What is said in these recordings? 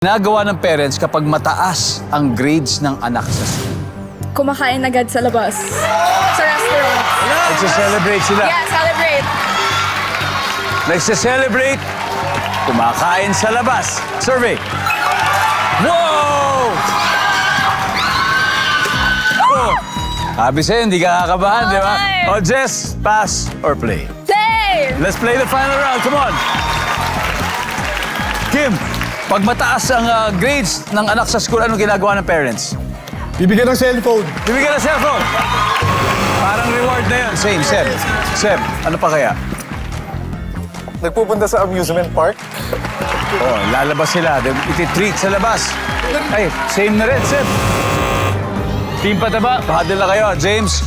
Ginagawa ng parents kapag mataas ang grades ng anak sa school. Kumakain agad sa labas. Sa restaurant. Nagse-celebrate sila. Yeah, celebrate. Nagse-celebrate, kumakain sa labas. Survey. Wow! Oh. Sabi sa'yo, hindi ka kakabahan, di ba? O, Jess, pass or play? Play! Let's play the final round. Come on. Kim, pag mataas ang grades ng anak sa school, anong ginagawa ng parents? Bibigyan ng cellphone. Bibigyan ng cellphone. Parang reward na yun. Same, Seb. Seb, ano pa kaya? Nagpupunta sa amusement park. Oh, lalabas sila. Iti-treat sa labas. Ay, same na rin, Seb. Team Pataba, pahatid na kayo. James,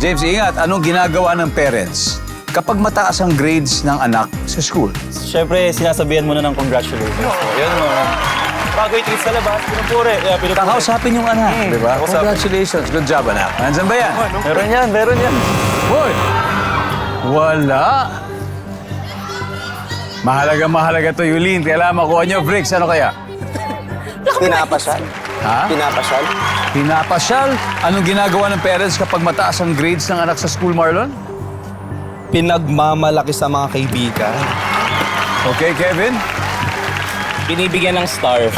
ingat. Anong ginagawa ng parents kapag mataas ang grades ng anak sa school? Siyempre, sinasabihan mo na ng congratulations. Yun mo. Bago i-treat sa labas, pinupuri. Kakausapin yung anak, di ba? Kakausapin. Congratulations. Good job, anak. Nandyan ba yan? Meron yan. Hoy! Wala. Mahalaga to, Yulin. Kailangan makuha niyo, Bricks. Ano kaya? Pinapasyal. Ha? Pinapasyal. Pinapasyal? Anong ginagawa ng parents kapag mataas ang grades ng anak sa school, Marlon? Pinagmamalaki sa mga kaibigan. Okay, Kevin? Binibigyan ng star.